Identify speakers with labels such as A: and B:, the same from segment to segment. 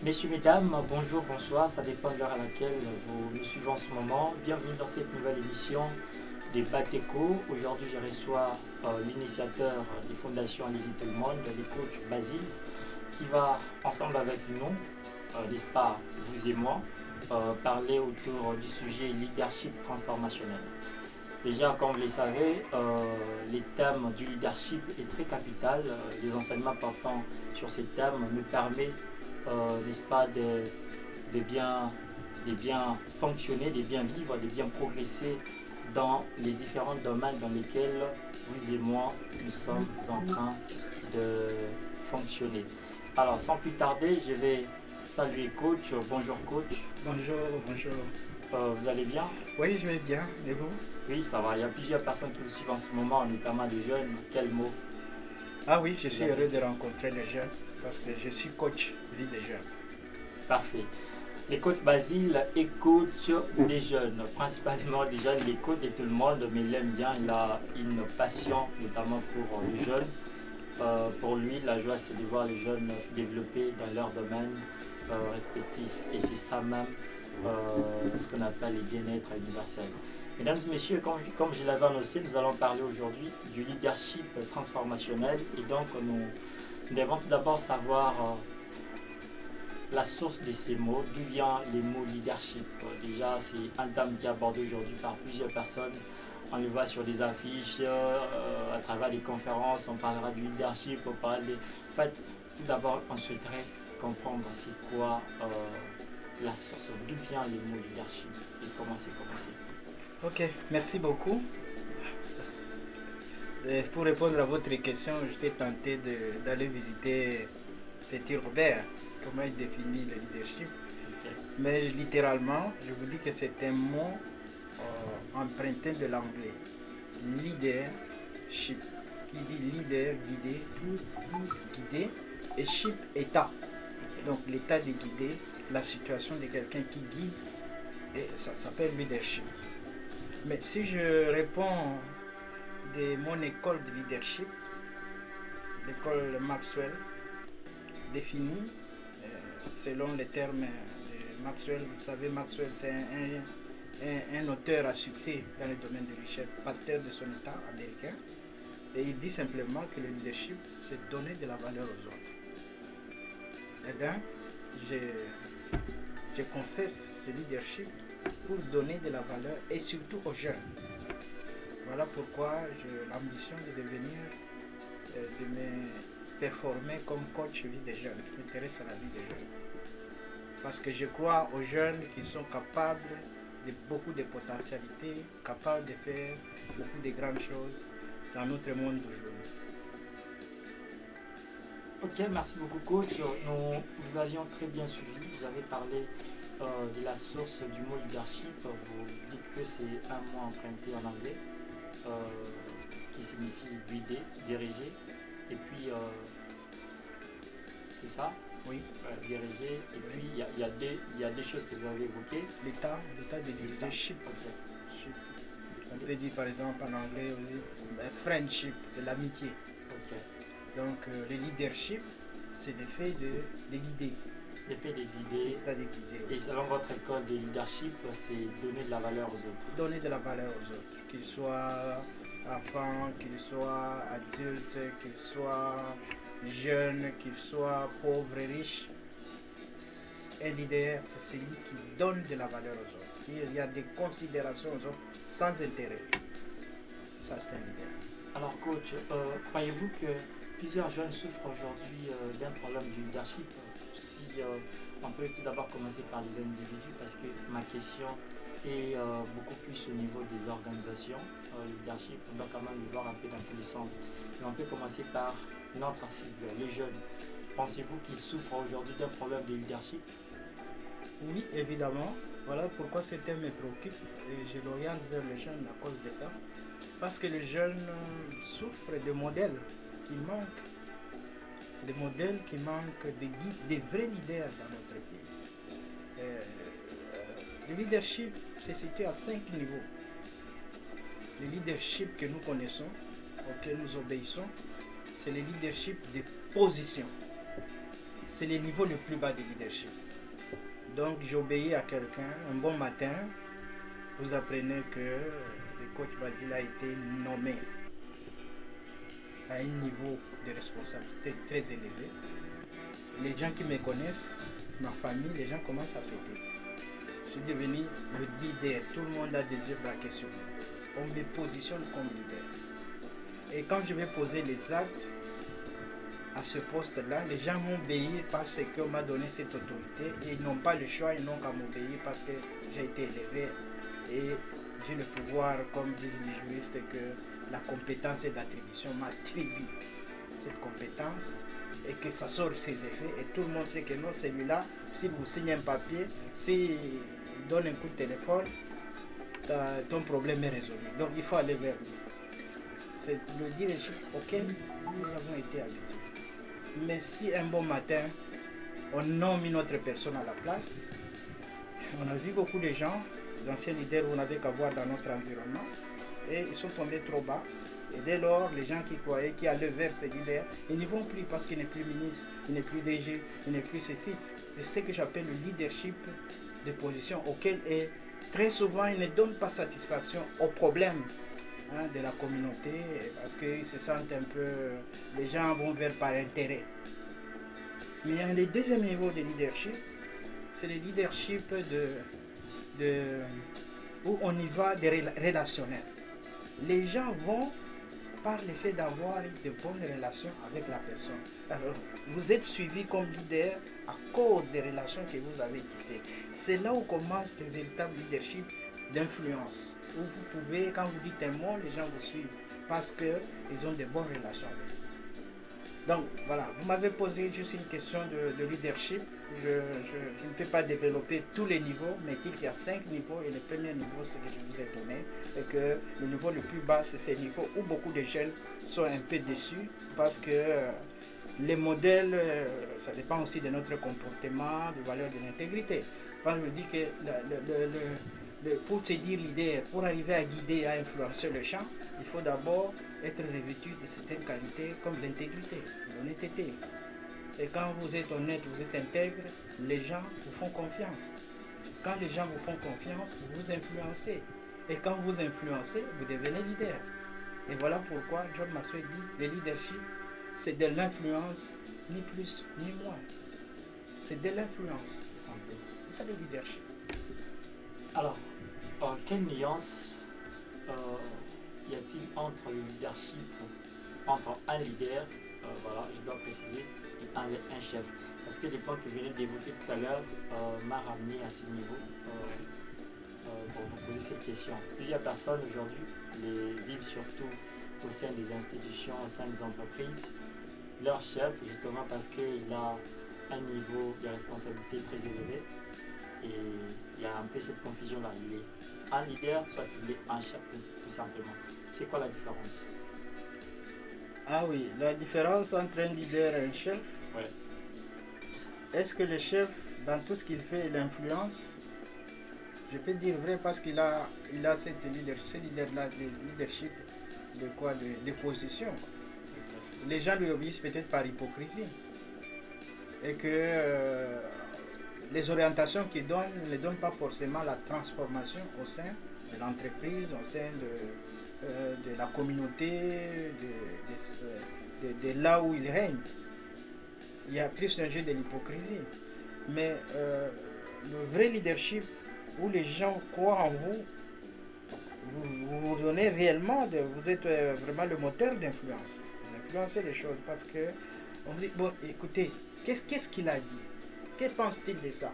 A: Messieurs, mesdames, bonjour, bonsoir, ça dépend de l'heure à laquelle vous me suivez en ce moment. Bienvenue dans cette nouvelle émission des Bateco. Aujourd'hui, je reçois l'initiateur des fondations Allez-y tout le monde, le coach Basile, qui va ensemble avec nous, n'est-ce pas, vous et moi, parler autour du sujet leadership transformationnel. Déjà, comme vous le savez, les thèmes du leadership est très capital. Les enseignements portant sur ces thèmes nous permettent, n'est-ce pas, de bien fonctionner, de bien vivre, de bien progresser dans les différents domaines dans lesquels vous et moi, nous sommes en train de fonctionner. Alors, sans plus tarder, je vais saluer coach. Bonjour coach.
B: Bonjour, bonjour.
A: Vous allez bien?
B: Oui, je vais bien. Et vous?
A: Oui, ça va. Il y a plusieurs personnes qui vous suivent en ce moment, notamment des jeunes. Quel mot?
B: Ah oui, je suis heureux de rencontrer les jeunes parce que je suis coach vie des jeunes.
A: Parfait. Les coachs Basile est coach des jeunes, principalement des jeunes, les coachs de tout le monde, mais il aime bien, il a une passion notamment pour les jeunes. Pour lui, la joie c'est de voir les jeunes se développer dans leur domaine respectif et c'est ça même ce qu'on appelle le bien-être universel. Mesdames et messieurs, comme je l'avais annoncé, nous allons parler aujourd'hui du leadership transformationnel et donc nous devons tout d'abord savoir la source de ces mots, d'où vient les mots leadership. Déjà, c'est un thème qui est abordé aujourd'hui par plusieurs personnes. On le voit sur des affiches, à travers des conférences, on parlera du leadership, on parle des... En fait, tout d'abord, on souhaiterait comprendre c'est quoi la source, d'où vient le mot leadership et comment c'est commencé.
B: Ok, merci beaucoup. Et pour répondre à votre question, j'étais tenté d'aller visiter Petit Robert, comment il définit le leadership.
A: Okay.
B: Mais littéralement, je vous dis que c'est un mot emprunté de l'anglais. Leadership. Qui dit leader, guider, guider, et ship, état. Donc l'état de guider, la situation de quelqu'un qui guide, et ça s'appelle leadership. Mais si je réponds de mon école de leadership, l'école Maxwell, définie selon les termes de Maxwell. Vous savez, Maxwell, c'est un auteur à succès dans le domaine de leadership, pasteur de son état américain. Et il dit simplement que le leadership, c'est donner de la valeur aux autres. Eh bien, je confesse ce leadership pour donner de la valeur et surtout aux jeunes. Voilà pourquoi j'ai l'ambition de devenir, de me performer comme coach vie des jeunes, qui m'intéresse à la vie des jeunes. Parce que je crois aux jeunes qui sont capables de beaucoup de potentialités, capables de faire beaucoup de grandes choses dans notre monde d'aujourd'hui.
A: Ok, merci beaucoup coach. Vous avions très bien suivi, vous avez parlé de la source du mot leadership. Vous dites que c'est un mot emprunté en anglais qui signifie guider, diriger. Et puis, c'est ça?
B: Oui.
A: Diriger. Et
B: oui.
A: Puis, il y a des choses que vous avez évoquées.
B: L'état de diriger, ship.
A: Okay.
B: Ship. On peut dire par exemple en anglais aussi, friendship, c'est l'amitié.
A: Okay.
B: Donc le leadership, c'est le fait de guider.
A: Le fait de guider.
B: C'est de guider.
A: Oui. Et selon votre école de leadership, c'est donner de la valeur aux autres.
B: Donner de la valeur aux autres, qu'ils soient enfants, qu'ils soient adultes, qu'ils soient jeunes, qu'ils soient pauvres et riches. Un leader, c'est celui qui donne de la valeur aux autres. Il y a des considérations aux autres sans intérêt. C'est ça, c'est un leader.
A: Alors coach, croyez-vous que plusieurs jeunes souffrent aujourd'hui d'un problème du leadership? Si on peut tout d'abord commencer par les individus, parce que ma question est beaucoup plus au niveau des organisations. Le leadership, on doit quand même le voir un peu dans tous les sens. Mais on peut commencer par notre cible, les jeunes. Pensez-vous qu'ils souffrent aujourd'hui d'un problème de leadership?
B: Oui, évidemment. Voilà pourquoi ce thème me préoccupe et je l'oriente vers les jeunes à cause de ça. Parce que les jeunes souffrent de modèles qui manquent. Des modèles qui manquent de guides, des vrais leaders dans notre pays. Le leadership se situe à 5 niveaux. Le leadership que nous connaissons, auquel nous obéissons, c'est le leadership des positions. c'est le niveau le plus bas de leadership. Donc j'obéis à quelqu'un, un bon matin, vous apprenez que le coach Basile a été nommé à un niveau de responsabilité très élevé. Les gens qui me connaissent, ma famille, les gens commencent à fêter. Je suis devenu le leader, tout le monde a des yeux braqués sur moi. On me positionne comme leader. Et quand je vais poser les actes à ce poste-là, les gens vont obéir parce qu'on m'a donné cette autorité et ils n'ont pas le choix, ils n'ont qu'à m'obéir parce que j'ai été élevé et j'ai le pouvoir, comme disent les juristes, que la compétence d'attribution m'attribue cette compétence et que ça sort ses effets et tout le monde sait que non, celui-là, s'il vous signe un papier, s'il donne un coup de téléphone, ton problème est résolu. Donc il faut aller vers lui. C'est le leadership auquel nous avons été habitués. Mais si un bon matin, on nomme une autre personne à la place, on a vu beaucoup de gens, d'anciens leaders, on n'avait qu'à voir dans notre environnement, et ils sont tombés trop bas. Et dès lors, les gens qui croyaient, qui allaient vers ces leaders, ils n'y vont plus parce qu'il n'est plus ministre, il n'est plus DG, il n'est plus ceci. C'est ce que j'appelle le leadership de position auquel est, très souvent il ne donne pas satisfaction aux problèmes de la communauté parce qu'ils se sentent un peu, les gens vont vers par intérêt. Mais le deuxième niveau de leadership, c'est le leadership où on y va des relationnels. Les gens vont par le fait d'avoir de bonnes relations avec la personne. Alors, vous êtes suivi comme leader à cause des relations que vous avez tissées. C'est là où commence le véritable leadership d'influence. Où vous pouvez, quand vous dites un mot, les gens vous suivent parce qu'ils ont de bonnes relations avec vous. Donc voilà, vous m'avez posé juste une question de leadership. Je ne peux pas développer tous les niveaux, mais il y a 5 niveaux et le premier niveau, c'est que je vous ai donné. Et que le niveau le plus bas, c'est ces niveaux où beaucoup de jeunes sont un peu déçus parce que les modèles, ça dépend aussi de notre comportement, des valeurs de l'intégrité. Quand je dis que pour se dire leader, pour arriver à guider, à influencer le champ, il faut d'abord être revêtu de certaines qualités comme l'intégrité, l'honnêteté. Et quand vous êtes honnête, vous êtes intègre, les gens vous font confiance. Quand les gens vous font confiance, vous influencez. Et quand vous influencez, vous devenez leader. Et voilà pourquoi John Maxwell dit le leadership, c'est de l'influence, ni plus ni moins. C'est de l'influence. C'est ça le leadership.
A: Alors, quelle nuance y a-t-il entre le leadership, entre un leader, voilà, je dois préciser, et un chef? Parce que les points que vous venez d'évoquer tout à l'heure m'a ramené à ce niveau pour vous poser cette question. Plusieurs personnes aujourd'hui vivent surtout au sein des institutions, au sein des entreprises, leur chef, justement parce qu'il a un niveau de responsabilité très élevé. Et il y a un peu cette confusion-là. Il est un leader, soit il est un chef, tout simplement. C'est quoi la différence?
B: Ah oui, la différence entre un leader et un chef.
A: Ouais.
B: Est-ce que le chef, dans tout ce qu'il fait, il influence? Je peux dire vrai parce qu'il a ce leader-là de leadership de quoi? De position. Les gens lui obéissent peut-être par hypocrisie. Et que les orientations qu'il donne ne donnent pas forcément la transformation au sein de l'entreprise, au sein de la communauté, de là où il règne. Il y a plus un jeu de l'hypocrisie. Mais le vrai leadership, où les gens croient en vous, vous donnez réellement, vous êtes vraiment le moteur d'influence. Vous influencez les choses parce que on dit, bon, écoutez, qu'est-ce qu'il a dit? Que pense-t-il de ça?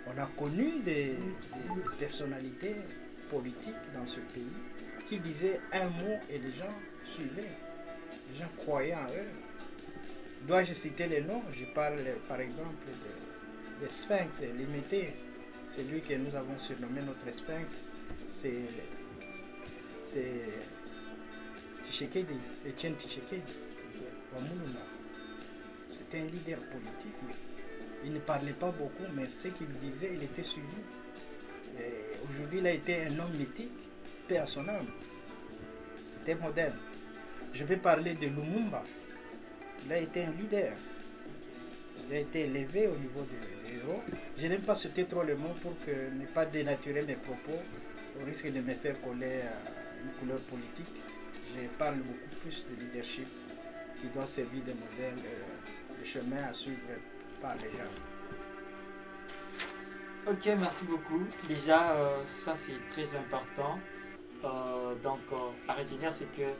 B: On a connu des personnalités politiques dans ce pays qui disaient un mot et les gens suivaient. Les gens croyaient en eux. Dois-je citer les noms? Je parle par exemple de Sphinx, l'imité. C'est lui que nous avons surnommé notre Sphinx. C'est Tshisekedi, Etienne Tshisekedi, au Mulumba. C'était un leader politique. Il ne parlait pas beaucoup, mais ce qu'il disait, il était suivi. Aujourd'hui, il a été un homme mythique, paix à son âme. C'était moderne. Je vais parler de Lumumba. Il a été un leader. J'ai été élevé au niveau des héros. Je n'aime pas citer trop le mot pour que ne pas dénaturer mes propos au risque de me faire coller à une couleur politique. Je parle beaucoup plus de leadership qui doit servir de modèle de chemin à suivre par les gens.
A: Ok, merci beaucoup. Déjà, ça c'est très important. Donc, à retenir, c'est que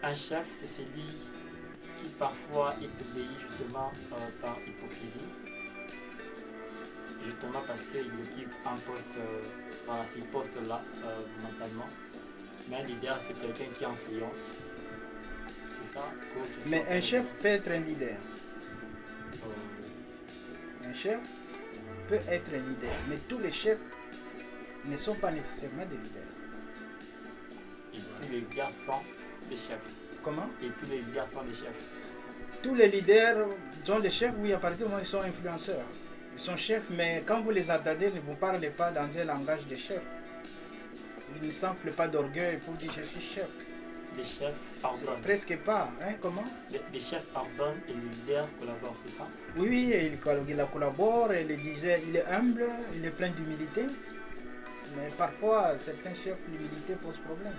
A: un chef, c'est celui qui parfois est obéi justement par hypocrisie. Justement parce qu'il occupe un poste, voilà, ces postes-là, mentalement. Mais un leader, c'est quelqu'un qui influence. C'est ça, coach.
B: Mais un chef peut être un leader. Un chef peut être un leader, mais tous les chefs ne sont pas nécessairement des leaders.
A: Et tous les leaders sont des chefs.
B: Comment?
A: Et tous les leaders sont des chefs.
B: Tous les leaders sont des chefs, oui, à partir du moment où ils sont influenceurs. Ils sont chefs, mais quand vous les entendez, ne vous parlez pas dans un langage de chef. Ils ne s'enflent pas d'orgueil pour dire je suis chef.
A: Les chefs ordonnent.
B: Presque pas, hein, comment?
A: Les chefs ordonnent et les leaders collaborent, c'est ça?
B: Oui, il collabore, il est humble, il est plein d'humilité. Mais parfois, certains chefs, l'humilité pose problème.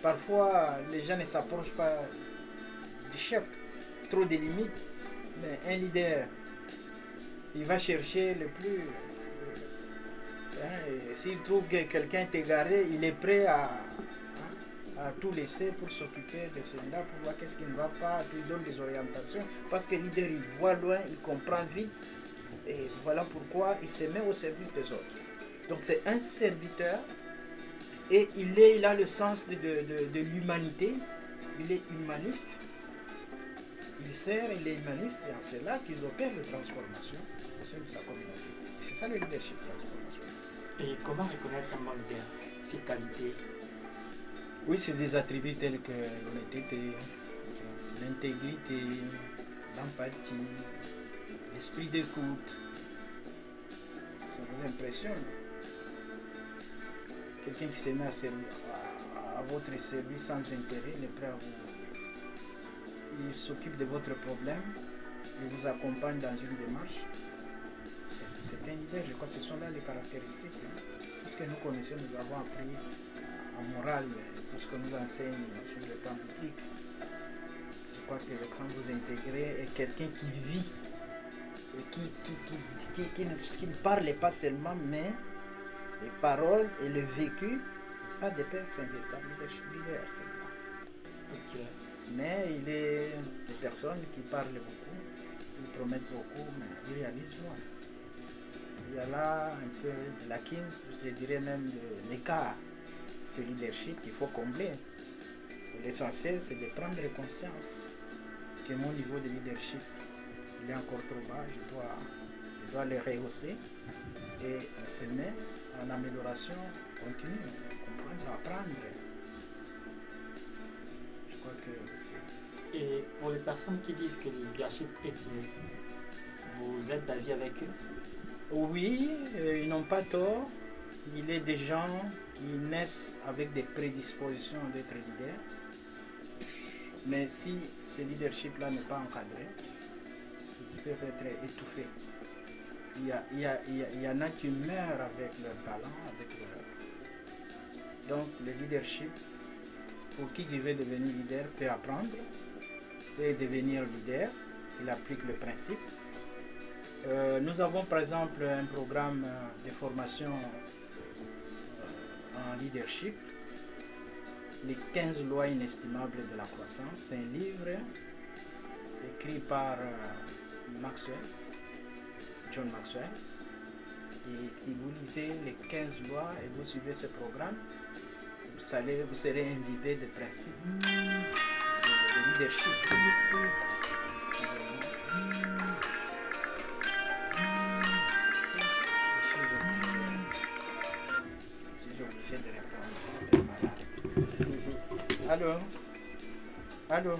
B: Parfois, les gens ne s'approchent pas du chef, trop de limites. Mais un leader, il va chercher le plus. S'il trouve que quelqu'un est égaré, il est prêt à tout laisser pour s'occuper de cela, pour voir qu'est-ce qui ne va pas, puis il donne des orientations. Parce que le leader, il voit loin, il comprend vite. Et voilà pourquoi il se met au service des autres. Donc c'est un serviteur. Et il a le sens de l'humanité. Il est humaniste. Il sert, il est humaniste. Et en cela qu'il opère la transformation au sein de sa communauté. C'est ça le leadership transformation.
A: Et comment reconnaître un bon leader? Ses qualités?
B: Oui, c'est des attributs tels que l'honnêteté, l'intégrité, l'empathie, l'esprit d'écoute. Ça vous impressionne? Quelqu'un qui se met à votre service sans intérêt, il est prêt à vous. Il s'occupe de votre problème, il vous accompagne dans une démarche. C'est un leader, je crois que ce sont là les caractéristiques. Tout ce que nous connaissons, nous avons appris en morale, tout ce que nous enseigne sur le plan public. Je crois que quand vous intégrez quelqu'un qui vit, et qui ne parle pas seulement, mais les paroles et le vécu, pas de père, c'est un véritable leader.
A: Ok.
B: Mais il est des personnes qui parlent beaucoup, ils promettent beaucoup, mais ils réalisent moins. Il y a là un peu de lacunes, je dirais même de l'écart de leadership qu'il faut combler. L'essentiel, c'est de prendre conscience que mon niveau de leadership il est encore trop bas, je dois le rehausser et on se met en amélioration continue, comprendre, apprendre. Je crois que c'est...
A: Et pour les personnes qui disent que le leadership est inné, vous êtes d'avis avec eux?
B: Oui, ils n'ont pas tort. Il est des gens qui naissent avec des prédispositions d'être leaders. Mais si ce leadership-là n'est pas encadré, ils peuvent être étouffés. Il y en a qui meurent avec leur talent, avec leur... Donc le leadership, pour qui veut devenir leader, peut apprendre, peut devenir leader, s'il applique le principe. Nous avons par exemple un programme de formation en leadership, les 15 lois inestimables de la croissance. C'est un livre écrit par John Maxwell. Et si vous lisez les 15 lois et vous suivez ce programme, vous serez imbibé de principes de leadership. Allô? Allô?